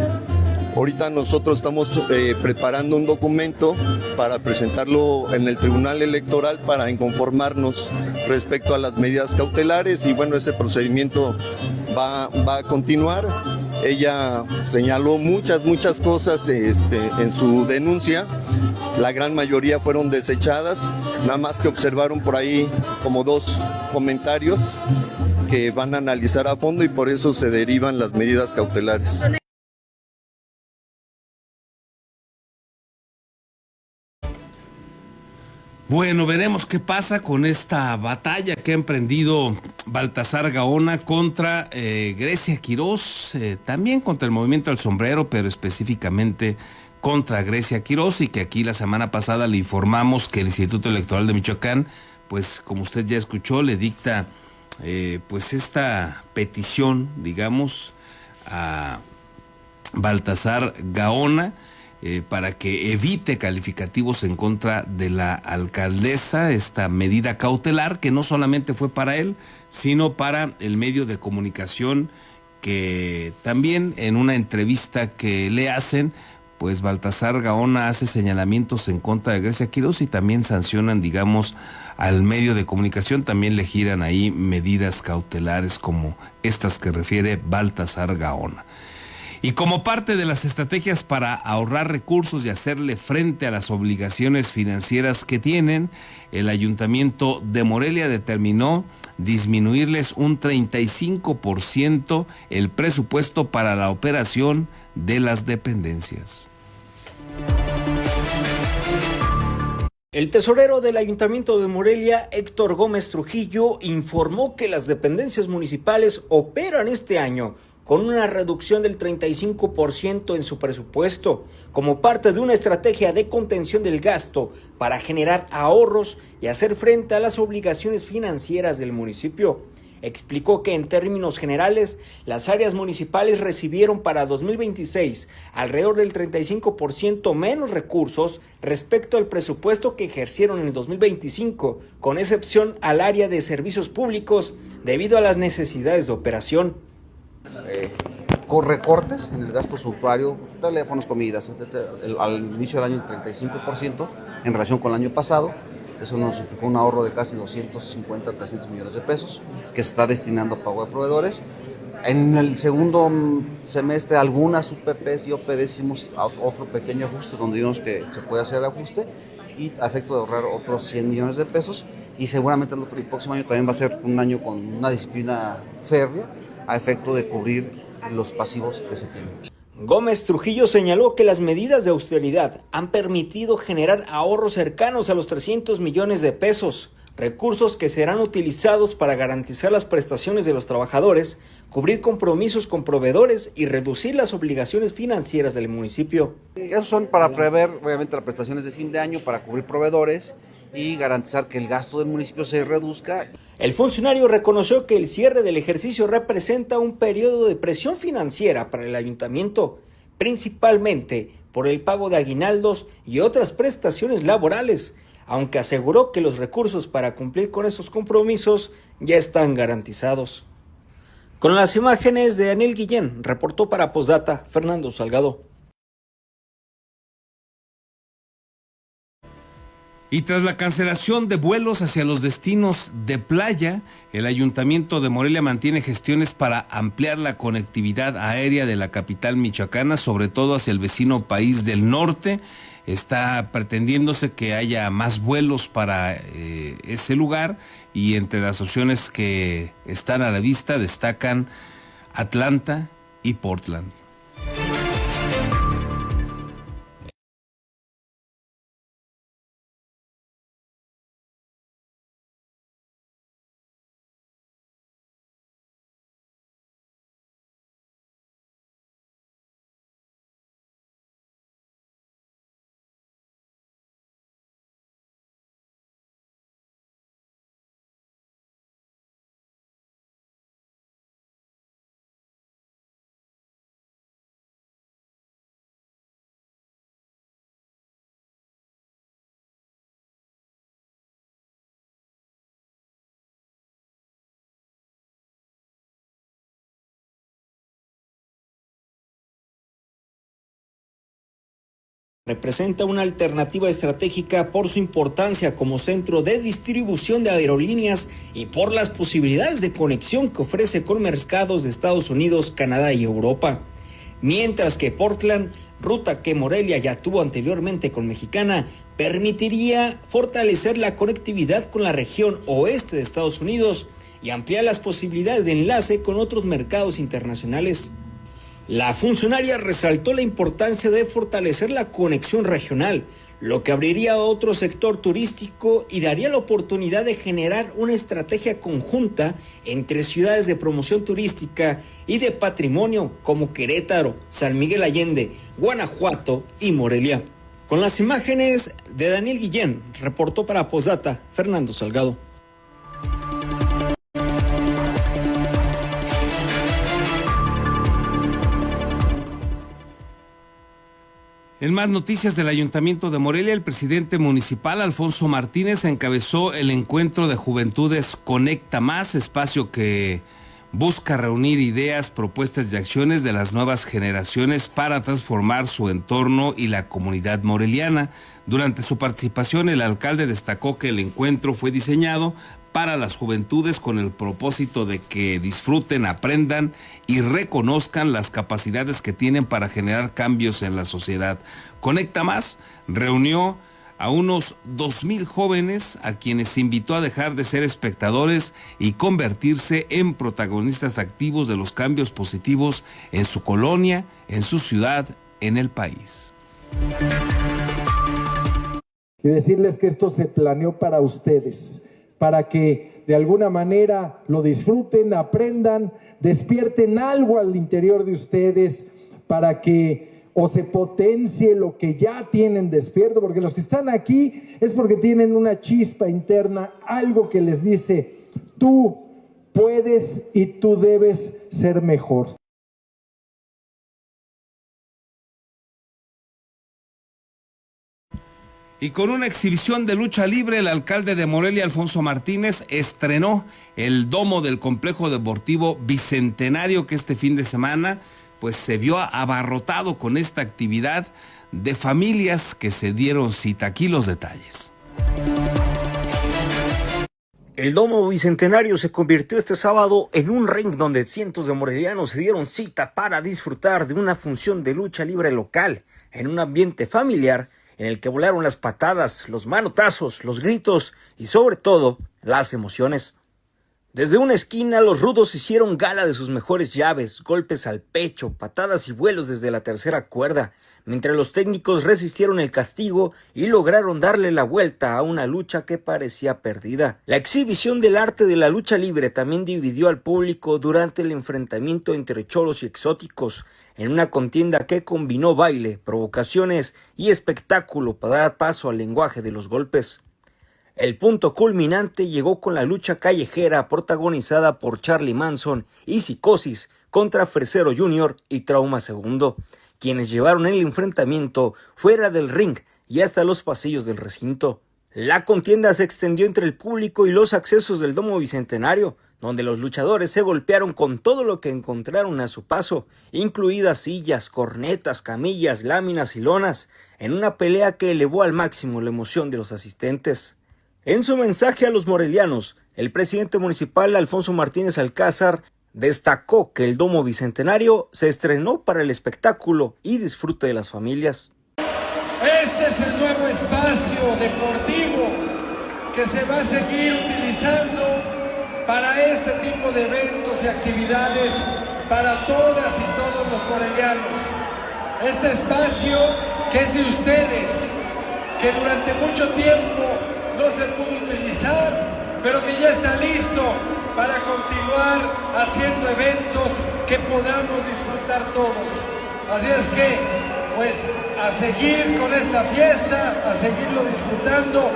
Ahorita nosotros estamos preparando un documento para presentarlo en el Tribunal Electoral para inconformarnos respecto a las medidas cautelares y bueno, ese procedimiento va a continuar. Ella señaló muchas cosas en su denuncia, la gran mayoría fueron desechadas, nada más que observaron por ahí como 2 comentarios que van a analizar a fondo y por eso se derivan las medidas cautelares. Bueno, veremos qué pasa con esta batalla que ha emprendido Baltasar Gaona contra Grecia Quirós, también contra el Movimiento al Sombrero, pero específicamente contra Grecia Quirós, y que aquí la semana pasada le informamos que el Instituto Electoral de Michoacán, pues como usted ya escuchó, le dicta pues esta petición, digamos, a Baltasar Gaona para que evite calificativos en contra de la alcaldesa, esta medida cautelar que no solamente fue para él, sino para el medio de comunicación, que también en una entrevista que le hacen, pues Baltasar Gaona hace señalamientos en contra de Grecia Quiroz y también sancionan, digamos, al medio de comunicación, también le giran ahí medidas cautelares como estas que refiere Baltasar Gaona. Y como parte de las estrategias para ahorrar recursos y hacerle frente a las obligaciones financieras que tienen, el Ayuntamiento de Morelia determinó disminuirles un 35% el presupuesto para la operación de las dependencias. El tesorero del Ayuntamiento de Morelia, Héctor Gómez Trujillo, informó que las dependencias municipales operan este año con una reducción del 35% en su presupuesto, como parte de una estrategia de contención del gasto para generar ahorros y hacer frente a las obligaciones financieras del municipio. Explicó que en términos generales, las áreas municipales recibieron para 2026 alrededor del 35% menos recursos respecto al presupuesto que ejercieron en el 2025, con excepción al área de servicios públicos debido a las necesidades de operación. Con recortes en el gasto suntuario, teléfonos, comidas, etc. Al inicio del año el 35% en relación con el año pasado. Eso nos implicó un ahorro de casi 250 300 millones de pesos que se está destinando a pago de proveedores. En el segundo semestre algunas UPPs y OPDs hicimos otro pequeño ajuste donde vimos que se puede hacer el ajuste y a efecto de ahorrar otros 100 millones de pesos, y seguramente el próximo año también va a ser un año con una disciplina férrea a efecto de cubrir los pasivos que se tienen. Gómez Trujillo señaló que las medidas de austeridad han permitido generar ahorros cercanos a los 300 millones de pesos, recursos que serán utilizados para garantizar las prestaciones de los trabajadores, cubrir compromisos con proveedores y reducir las obligaciones financieras del municipio. Esos son para prever, obviamente, las prestaciones de fin de año, para cubrir proveedores y garantizar que el gasto del municipio se reduzca. El funcionario reconoció que el cierre del ejercicio representa un periodo de presión financiera para el ayuntamiento, principalmente por el pago de aguinaldos y otras prestaciones laborales, aunque aseguró que los recursos para cumplir con esos compromisos ya están garantizados. Con las imágenes de Daniel Guillén, reportó para Postdata Fernando Salgado. Y tras la cancelación de vuelos hacia los destinos de playa, el Ayuntamiento de Morelia mantiene gestiones para ampliar la conectividad aérea de la capital michoacana, sobre todo hacia el vecino país del norte. Está pretendiéndose que haya más vuelos para ese lugar, y entre las opciones que están a la vista destacan Atlanta y Portland. Representa una alternativa estratégica por su importancia como centro de distribución de aerolíneas y por las posibilidades de conexión que ofrece con mercados de Estados Unidos, Canadá y Europa. Mientras que Portland, ruta que Morelia ya tuvo anteriormente con Mexicana, permitiría fortalecer la conectividad con la región oeste de Estados Unidos y ampliar las posibilidades de enlace con otros mercados internacionales. La funcionaria resaltó la importancia de fortalecer la conexión regional, lo que abriría otro sector turístico y daría la oportunidad de generar una estrategia conjunta entre ciudades de promoción turística y de patrimonio como Querétaro, San Miguel Allende, Guanajuato y Morelia. Con las imágenes de Daniel Guillén, reportó para Postdata Fernando Salgado. En más noticias del Ayuntamiento de Morelia, el presidente municipal Alfonso Martínez encabezó el encuentro de Juventudes Conecta Más, espacio que busca reunir ideas, propuestas y acciones de las nuevas generaciones para transformar su entorno y la comunidad moreliana. Durante su participación, el alcalde destacó que el encuentro fue diseñado para las juventudes con el propósito de que disfruten, aprendan y reconozcan las capacidades que tienen para generar cambios en la sociedad. Conecta Más reunió a unos 2,000 jóvenes a quienes invitó a dejar de ser espectadores y convertirse en protagonistas activos de los cambios positivos en su colonia, en su ciudad, en el país. Y decirles que esto se planeó para ustedes, para que de alguna manera lo disfruten, aprendan, despierten algo al interior de ustedes, para que o se potencie lo que ya tienen despierto, porque los que están aquí es porque tienen una chispa interna, algo que les dice, tú puedes y tú debes ser mejor. Y con una exhibición de lucha libre, el alcalde de Morelia, Alfonso Martínez, estrenó el domo del complejo deportivo Bicentenario, que este fin de semana pues se vio abarrotado con esta actividad de familias que se dieron cita. Aquí los detalles. El Domo Bicentenario se convirtió este sábado en un ring donde cientos de morelianos se dieron cita para disfrutar de una función de lucha libre local en un ambiente familiar en el que volaron las patadas, los manotazos, los gritos y sobre todo las emociones. Desde una esquina los rudos hicieron gala de sus mejores llaves, golpes al pecho, patadas y vuelos desde la tercera cuerda, mientras los técnicos resistieron el castigo y lograron darle la vuelta a una lucha que parecía perdida. La exhibición del arte de la lucha libre también dividió al público durante el enfrentamiento entre cholos y exóticos, en una contienda que combinó baile, provocaciones y espectáculo para dar paso al lenguaje de los golpes. El punto culminante llegó con la lucha callejera protagonizada por Charlie Manson y Psicosis contra Fresero Jr. y Trauma II, quienes llevaron el enfrentamiento fuera del ring y hasta los pasillos del recinto. La contienda se extendió entre el público y los accesos del Domo Bicentenario, donde los luchadores se golpearon con todo lo que encontraron a su paso, incluidas sillas, cornetas, camillas, láminas y lonas, en una pelea que elevó al máximo la emoción de los asistentes. En su mensaje a los morelianos, el presidente municipal Alfonso Martínez Alcázar destacó que el Domo Bicentenario se estrenó para el espectáculo y disfrute de las familias. Este es el nuevo espacio deportivo que se va a seguir utilizando para este tipo de eventos y actividades para todas y todos los morelianos. Este espacio que es de ustedes, que durante mucho tiempo no se pudo utilizar, pero que ya está listo para continuar haciendo eventos que podamos disfrutar todos. Así es que, pues, a seguir con esta fiesta, a seguirlo disfrutando,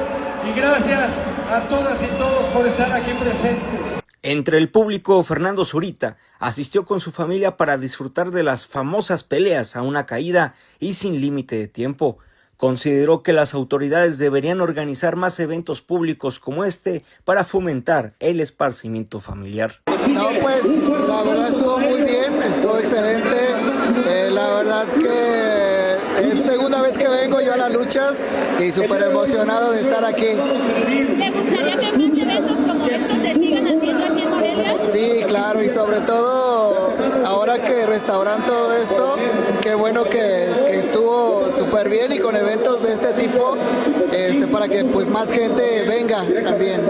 y gracias a todas y todos por estar aquí presentes. Entre el público, Fernando Zurita asistió con su familia para disfrutar de las famosas peleas a una caída y sin límite de tiempo. Consideró que las autoridades deberían organizar más eventos públicos como este para fomentar el esparcimiento familiar. No, pues la verdad estuvo muy bien, estuvo excelente. La verdad que es segunda vez que vengo yo a las luchas y súper emocionado de estar aquí. ¿Te gustaría que más eventos como estos se sigan haciendo aquí en Morelia? Sí, claro, y sobre todo ahora que restauran todo esto, qué bueno que estuvo súper bien y con eventos de este tipo, para que pues más gente venga también.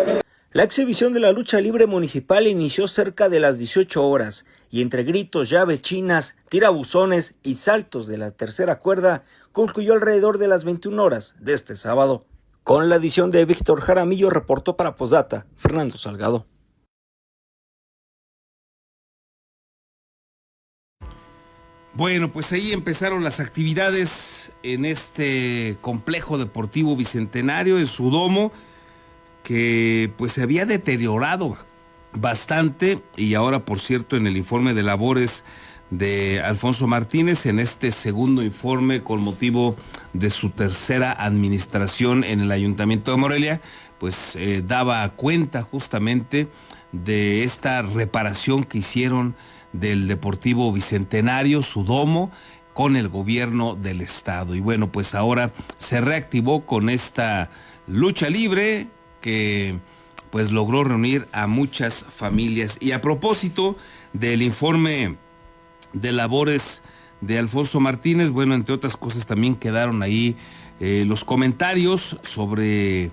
La exhibición de la lucha libre municipal inició cerca de las 18 horas y entre gritos, llaves chinas, tirabuzones y saltos de la tercera cuerda concluyó alrededor de las 21 horas de este sábado. Con la edición de Víctor Jaramillo, reportó para Postdata, Fernando Salgado. Bueno, pues ahí empezaron las actividades en este complejo deportivo Bicentenario, en su domo, que pues se había deteriorado bastante, y ahora, por cierto, en el informe de labores de Alfonso Martínez en este segundo informe con motivo de su tercera administración en el Ayuntamiento de Morelia, pues daba cuenta justamente de esta reparación que hicieron del Deportivo Bicentenario, su domo, con el gobierno del estado. Y bueno, pues ahora se reactivó con esta lucha libre que pues logró reunir a muchas familias. Y a propósito del informe de labores de Alfonso Martínez, bueno, entre otras cosas también quedaron ahí los comentarios sobre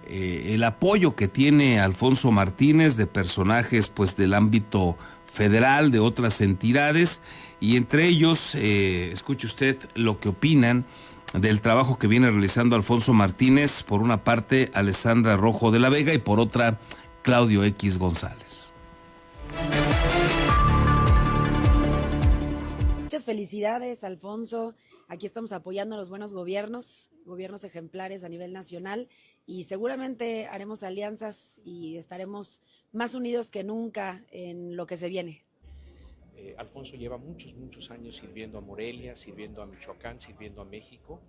el apoyo que tiene Alfonso Martínez de personajes pues del ámbito federal, de otras entidades, y entre ellos, escuche usted lo que opinan del trabajo que viene realizando Alfonso Martínez, por una parte Alessandra Rojo de la Vega y por otra Claudio X González. Muchas felicidades, Alfonso. Aquí estamos apoyando a los buenos gobiernos ejemplares a nivel nacional, y seguramente haremos alianzas y estaremos más unidos que nunca en lo que se viene. Alfonso lleva muchos años sirviendo a Morelia, sirviendo a Michoacán, sirviendo a México.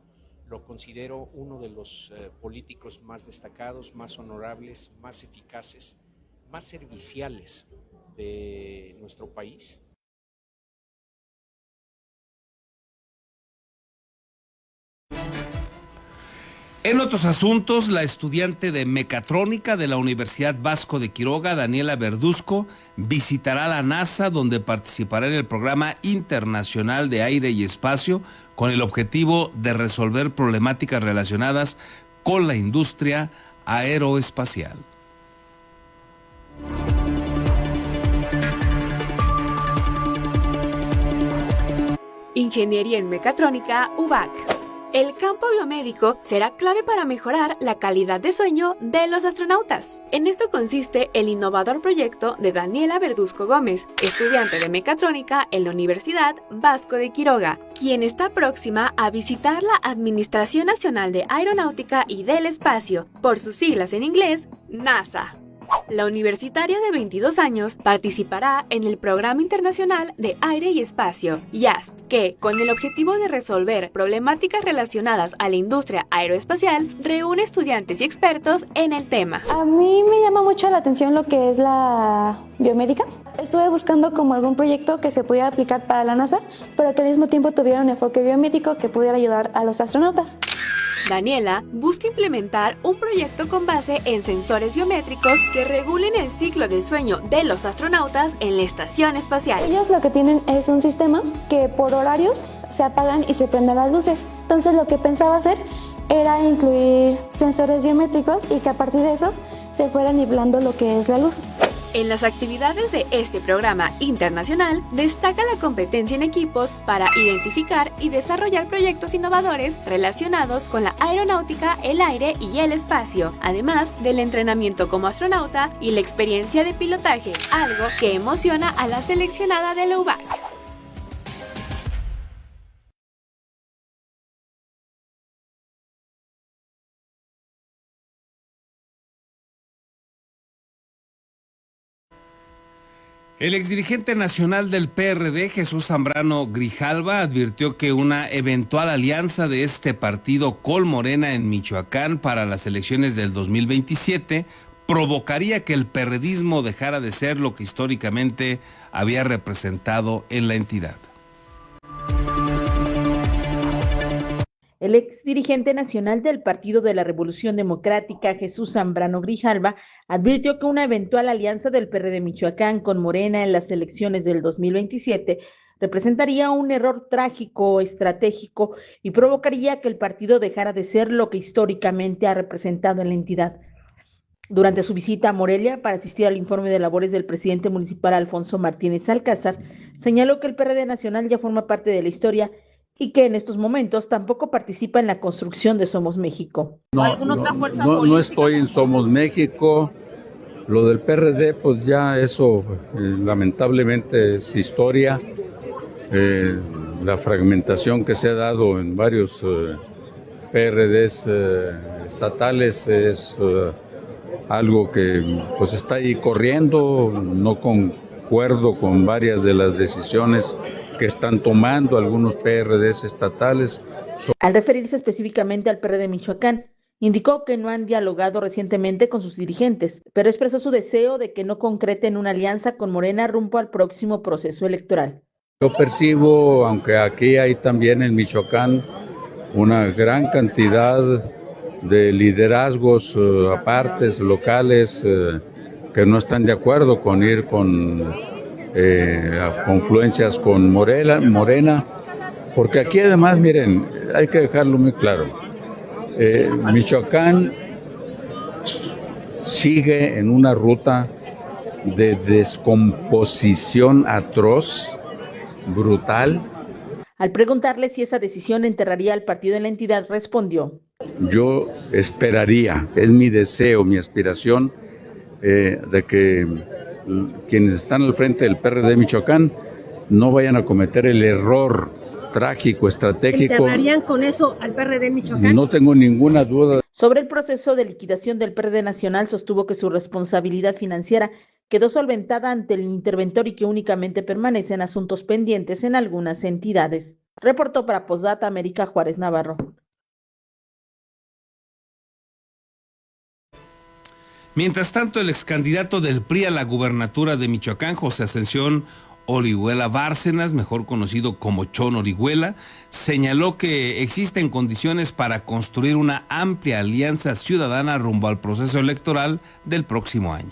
Lo considero uno de los políticos más destacados, más honorables, más eficaces, más serviciales de nuestro país. En otros asuntos, la estudiante de mecatrónica de la Universidad Vasco de Quiroga, Daniela Verduzco, visitará la NASA, donde participará en el Programa Internacional de Aire y Espacio, con el objetivo de resolver problemáticas relacionadas con la industria aeroespacial. Ingeniería en Mecatrónica, UBAC. El campo biomédico será clave para mejorar la calidad de sueño de los astronautas. En esto consiste el innovador proyecto de Daniela Verduzco Gómez, estudiante de mecatrónica en la Universidad Vasco de Quiroga, quien está próxima a visitar la Administración Nacional de Aeronáutica y del Espacio, por sus siglas en inglés, NASA. La universitaria de 22 años participará en el Programa Internacional de Aire y Espacio, IASP, que, con el objetivo de resolver problemáticas relacionadas a la industria aeroespacial, reúne estudiantes y expertos en el tema. A mí me llama mucho la atención lo que es la biomédica. Estuve buscando como algún proyecto que se pudiera aplicar para la NASA, pero que al mismo tiempo tuviera un enfoque biomédico que pudiera ayudar a los astronautas. Daniela busca implementar un proyecto con base en sensores biométricos que regulen el ciclo del sueño de los astronautas en la estación espacial. Ellos lo que tienen es un sistema que por horarios se apagan y se prenden las luces. Entonces lo que pensaba hacer era incluir sensores biométricos y que a partir de esos se fuera nivelando lo que es la luz. En las actividades de este programa internacional destaca la competencia en equipos para identificar y desarrollar proyectos innovadores relacionados con la aeronáutica, el aire y el espacio, además del entrenamiento como astronauta y la experiencia de pilotaje, algo que emociona a la seleccionada de la UBAC. El exdirigente nacional del PRD, Jesús Zambrano Grijalva, advirtió que una eventual alianza de este partido con Morena en Michoacán para las elecciones del 2027 provocaría que el perredismo dejara de ser lo que históricamente había representado en la entidad. El exdirigente nacional del Partido de la Revolución Democrática, Jesús Zambrano Grijalva, advirtió que una eventual alianza del PRD Michoacán con Morena en las elecciones del 2027 representaría un error trágico, estratégico y provocaría que el partido dejara de ser lo que históricamente ha representado en la entidad. Durante su visita a Morelia para asistir al informe de labores del presidente municipal Alfonso Martínez Alcázar, señaló que el PRD nacional ya forma parte de la historia y que en estos momentos tampoco participa en la construcción de Somos México. No estoy en Somos México. Lo del PRD, pues ya eso lamentablemente es historia. La fragmentación que se ha dado en varios PRDs estatales es algo que pues está ahí corriendo, no con acuerdo con varias de las decisiones que están tomando algunos PRDs estatales. Al referirse específicamente al PRD de Michoacán, indicó que no han dialogado recientemente con sus dirigentes, pero expresó su deseo de que no concreten una alianza con Morena rumbo al próximo proceso electoral. Yo percibo, aunque aquí hay también en Michoacán una gran cantidad de liderazgos apartes, locales, que no están de acuerdo con ir con confluencias con Morena, porque aquí además, miren, hay que dejarlo muy claro. Michoacán sigue en una ruta de descomposición atroz, brutal. Al preguntarle si esa decisión enterraría al partido en la entidad, respondió: yo esperaría, es mi deseo, mi aspiración, de que quienes están al frente del PRD de Michoacán no vayan a cometer el error trágico, estratégico. ¿Enterrarían con eso al PRD Michoacán? No tengo ninguna duda. Sobre el proceso de liquidación del PRD nacional, sostuvo que su responsabilidad financiera quedó solventada ante el interventor y que únicamente permanecen asuntos pendientes en algunas entidades. Reportó para Postdata América Juárez Navarro. Mientras tanto, el ex candidato del PRI a la gubernatura de Michoacán, José Ascensión Orihuela Bárcenas, mejor conocido como Chon Orihuela, señaló que existen condiciones para construir una amplia alianza ciudadana rumbo al proceso electoral del próximo año.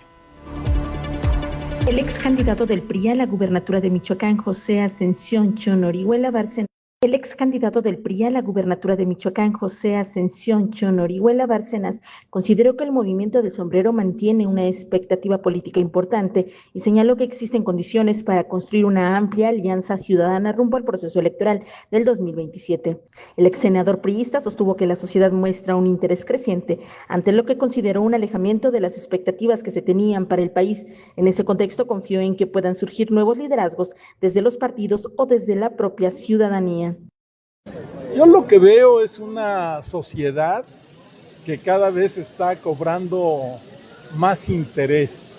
El ex candidato del PRI a la gubernatura de Michoacán, José Ascensión Chon Orihuela Bárcenas, el ex candidato del PRI a la gubernatura de Michoacán, José Ascensión Chon Orihuela Bárcenas, consideró que el movimiento del sombrero mantiene una expectativa política importante y señaló que existen condiciones para construir una amplia alianza ciudadana rumbo al proceso electoral del 2027. El ex senador priista sostuvo que la sociedad muestra un interés creciente ante lo que consideró un alejamiento de las expectativas que se tenían para el país. En ese contexto confió en que puedan surgir nuevos liderazgos desde los partidos o desde la propia ciudadanía. Yo lo que veo es una sociedad que cada vez está cobrando más interés,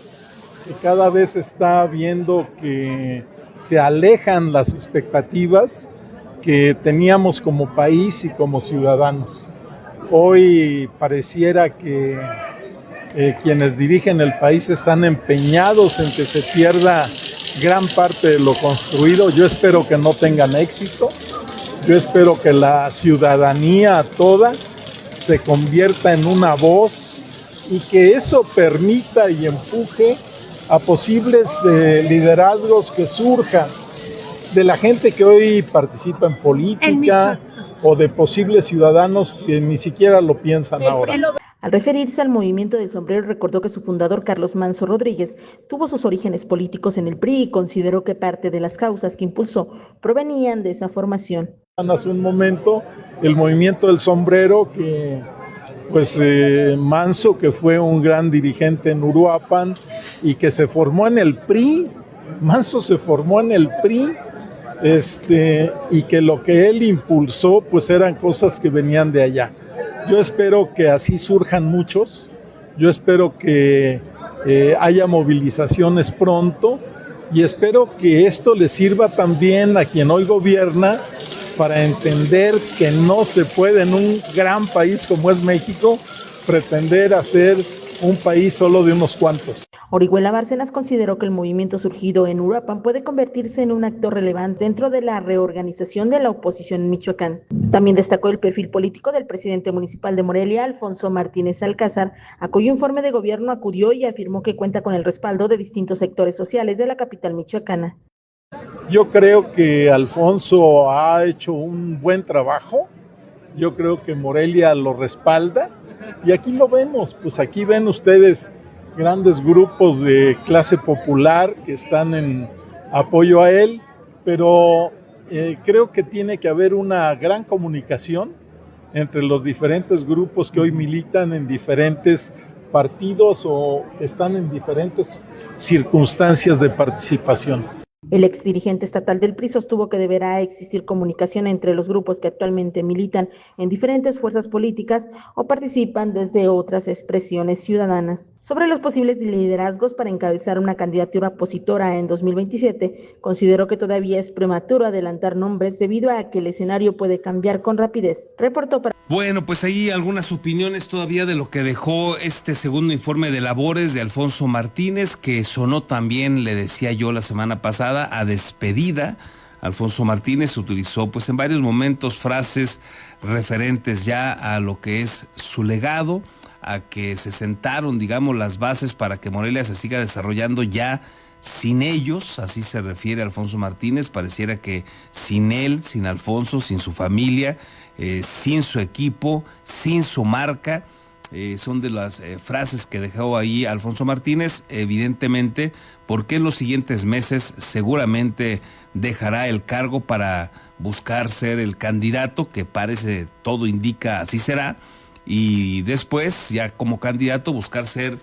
que cada vez está viendo que se alejan las expectativas que teníamos como país y como ciudadanos. Hoy pareciera que quienes dirigen el país están empeñados en que se pierda gran parte de lo construido. Yo espero que no tengan éxito. Yo espero que la ciudadanía toda se convierta en una voz y que eso permita y empuje a posibles liderazgos que surjan de la gente que hoy participa en política o de posibles ciudadanos que ni siquiera lo piensan ahora. Al referirse al movimiento del sombrero, recordó que su fundador, Carlos Manso Rodríguez, tuvo sus orígenes políticos en el PRI y consideró que parte de las causas que impulsó provenían de esa formación. Hace un momento, el movimiento del sombrero, que pues Manso, que fue un gran dirigente en Uruapan y que se formó en el PRI, Manso se formó en el PRI, y que lo que él impulsó pues eran cosas que venían de allá. Yo espero que así surjan muchos, yo espero que haya movilizaciones pronto y espero que esto le sirva también a quien hoy gobierna para entender que no se puede en un gran país como es México pretender hacer un país solo de unos cuantos. Orihuela Bárcenas consideró que el movimiento surgido en Uruapan puede convertirse en un actor relevante dentro de la reorganización de la oposición en Michoacán. También destacó el perfil político del presidente municipal de Morelia, Alfonso Martínez Alcázar, a cuyo informe de gobierno acudió y afirmó que cuenta con el respaldo de distintos sectores sociales de la capital michoacana. Yo creo que Alfonso ha hecho un buen trabajo, yo creo que Morelia lo respalda y aquí lo vemos, pues aquí ven ustedes grandes grupos de clase popular que están en apoyo a él, pero creo que tiene que haber una gran comunicación entre los diferentes grupos que hoy militan en diferentes partidos o están en diferentes circunstancias de participación. El exdirigente estatal del PRI sostuvo que deberá existir comunicación entre los grupos que actualmente militan en diferentes fuerzas políticas o participan desde otras expresiones ciudadanas. Sobre los posibles liderazgos para encabezar una candidatura opositora en 2027, consideró que todavía es prematuro adelantar nombres debido a que el escenario puede cambiar con rapidez. Reportó para... Bueno, pues ahí algunas opiniones todavía de lo que dejó este segundo informe de labores de Alfonso Martínez, que sonó también, le decía yo la semana pasada, a despedida. Alfonso Martínez utilizó pues en varios momentos frases referentes ya a lo que es su legado, a que se sentaron, digamos, las bases para que Morelia se siga desarrollando ya sin ellos, así se refiere Alfonso Martínez. Pareciera que sin él, sin Alfonso, sin su familia, sin su equipo, sin su marca, son de las frases que dejó ahí Alfonso Martínez, evidentemente, porque en los siguientes meses seguramente dejará el cargo para buscar ser el candidato, que parece, todo indica así será, y después, ya como candidato, buscar ser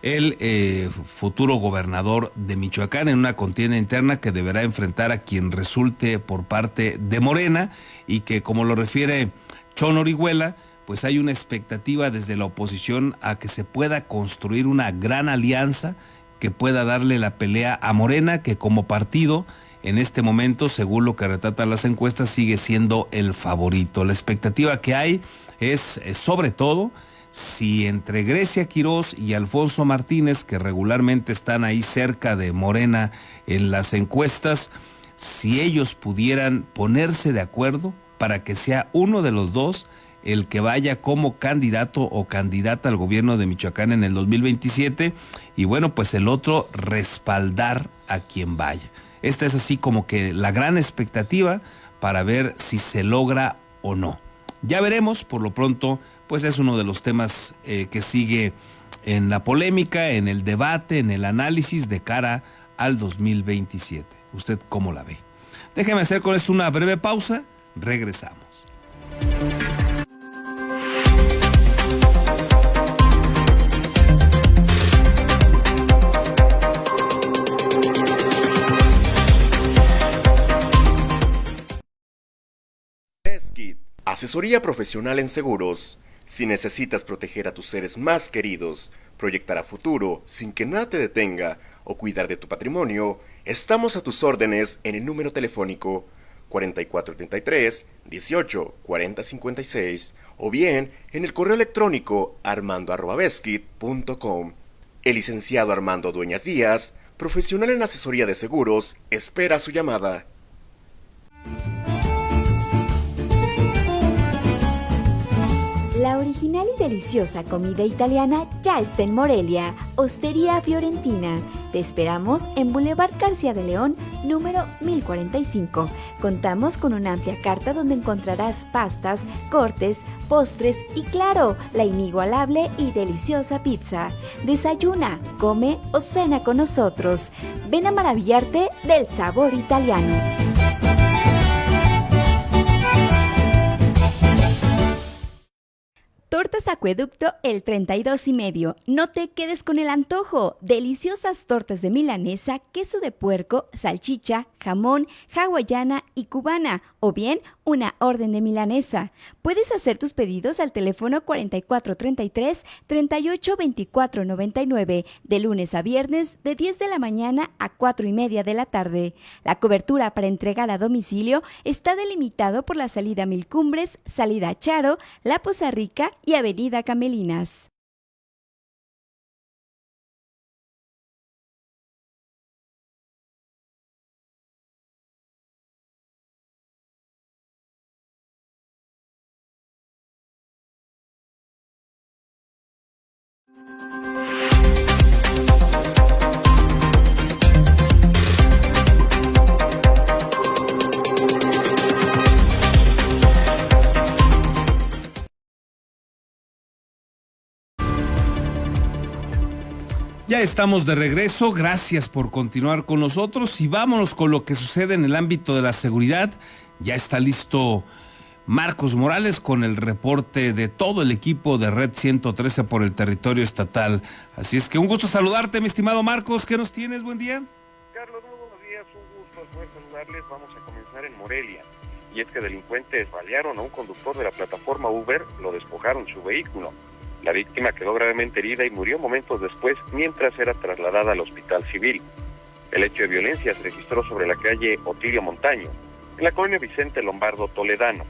el futuro gobernador de Michoacán en una contienda interna que deberá enfrentar a quien resulte por parte de Morena, y que, como lo refiere Chon Orihuela, pues hay una expectativa desde la oposición a que se pueda construir una gran alianza que pueda darle la pelea a Morena, que como partido en este momento, según lo que retratan las encuestas, sigue siendo el favorito. La expectativa que hay es, sobre todo, si entre Grecia Quirós y Alfonso Martínez, que regularmente están ahí cerca de Morena en las encuestas, si ellos pudieran ponerse de acuerdo para que sea uno de los dos el que vaya como candidato o candidata al gobierno de Michoacán en el 2027, y bueno, pues el otro respaldar a quien vaya. Esta es así como que la gran expectativa para ver si se logra o no. Ya veremos. Por lo pronto, pues es uno de los temas que sigue en la polémica, en el debate, en el análisis de cara al 2027. ¿Usted cómo la ve? Déjeme hacer con esto una breve pausa. Regresamos. Beskid, asesoría profesional en seguros. Si necesitas proteger a tus seres más queridos, proyectar a futuro sin que nada te detenga o cuidar de tu patrimonio, estamos a tus órdenes en el número telefónico 4433-184056 o bien en el correo electrónico armando@beskid.com. El licenciado Armando Dueñas Díaz, profesional en asesoría de seguros, espera su llamada. La original y deliciosa comida italiana ya está en Morelia, Hostería Fiorentina. Te esperamos en Boulevard García de León, número 1045. Contamos con una amplia carta donde encontrarás pastas, cortes, postres y, claro, la inigualable y deliciosa pizza. Desayuna, come o cena con nosotros. Ven a maravillarte del sabor italiano. Tortas Acueducto el 32 y medio. No te quedes con el antojo. Deliciosas tortas de milanesa, queso de puerco, salchicha, jamón, hawaiana y cubana, o bien una orden de milanesa. Puedes hacer tus pedidos al teléfono 4433-382499, de lunes a viernes de 10 de la mañana a 4:30 de la tarde. La cobertura para entregar a domicilio está delimitado por la salida Mil Cumbres, salida Charo, La Poza Rica y Avenida Camelinas. Ya estamos de regreso, gracias por continuar con nosotros y vámonos con lo que sucede en el ámbito de la seguridad. Ya está listo Marcos Morales con el reporte de todo el equipo de Red 113 por el territorio estatal. Así es que un gusto saludarte, mi estimado Marcos. ¿Qué nos tienes? Buen día. Carlos, muy buenos días. Un poder saludarles. Vamos a comenzar en Morelia. Y es que delincuentes balearon a un conductor de la plataforma Uber, lo despojaron su vehículo. La víctima quedó gravemente herida y murió momentos después mientras era trasladada al hospital civil. El hecho de violencia se registró sobre la calle Otilio Montaño, en la colonia Vicente Lombardo Toledano.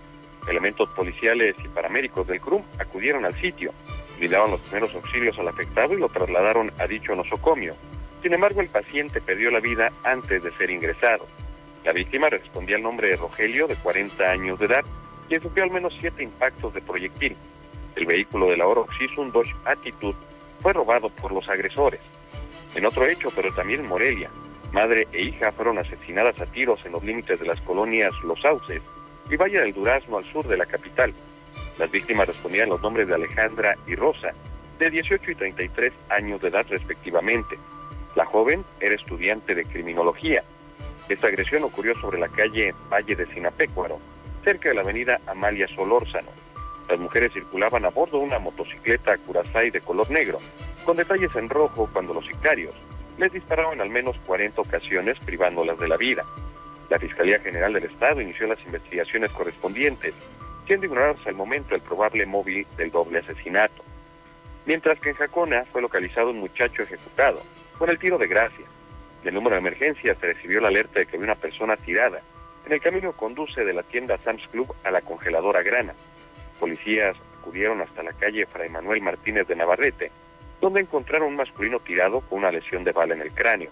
Elementos policiales y paramédicos del CRUM acudieron al sitio, brindaron los primeros auxilios al afectado y lo trasladaron a dicho nosocomio. Sin embargo, el paciente perdió la vida antes de ser ingresado. La víctima respondía al nombre de Rogelio, de 40 años de edad, quien sufrió al menos 7 impactos de proyectil. El vehículo de la Oroxis, un Dodge Attitude, fue robado por los agresores. En otro hecho, pero también en Morelia, madre e hija fueron asesinadas a tiros en los límites de las colonias Los Sauces y Valle del Durazno, al sur de la capital. Las víctimas respondían los nombres de Alejandra y Rosa, de 18 y 33 años de edad respectivamente. La joven era estudiante de criminología. Esta agresión ocurrió sobre la calle Valle de Sinapecuaro, cerca de la avenida Amalia Solórzano. Las mujeres circulaban a bordo de una motocicleta Curaçao de color negro, con detalles en rojo, cuando los sicarios les dispararon en al menos 40 ocasiones, privándolas de la vida. La Fiscalía General del Estado inició las investigaciones correspondientes, siendo ignorado hasta el momento el probable móvil del doble asesinato. Mientras que en Jacona fue localizado un muchacho ejecutado con el tiro de gracia. Del número de emergencia se recibió la alerta de que había una persona tirada en el camino que conduce de la tienda Sam's Club a la congeladora Grana. Policías acudieron hasta la calle Fray Manuel Martínez de Navarrete, donde encontraron un masculino tirado con una lesión de bala en el cráneo.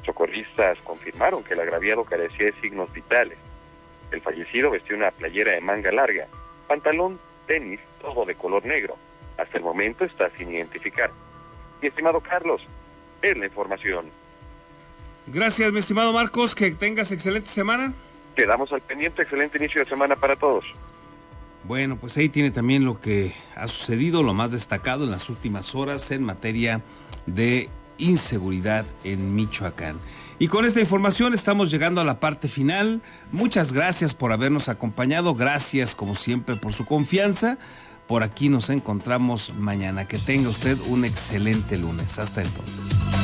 Socorristas confirmaron que el agraviado carecía de signos vitales. El fallecido vestía una playera de manga larga, pantalón, tenis, todo de color negro. Hasta el momento está sin identificar. Mi estimado Carlos, es la información. Gracias, mi estimado Marcos, que tengas excelente semana. Quedamos al pendiente, excelente inicio de semana para todos. Bueno, pues ahí tiene también lo que ha sucedido, lo más destacado en las últimas horas en materia de inseguridad en Michoacán. Y con esta información estamos llegando a la parte final. Muchas gracias por habernos acompañado, gracias como siempre por su confianza. Por aquí nos encontramos mañana. Que tenga usted un excelente lunes. Hasta entonces.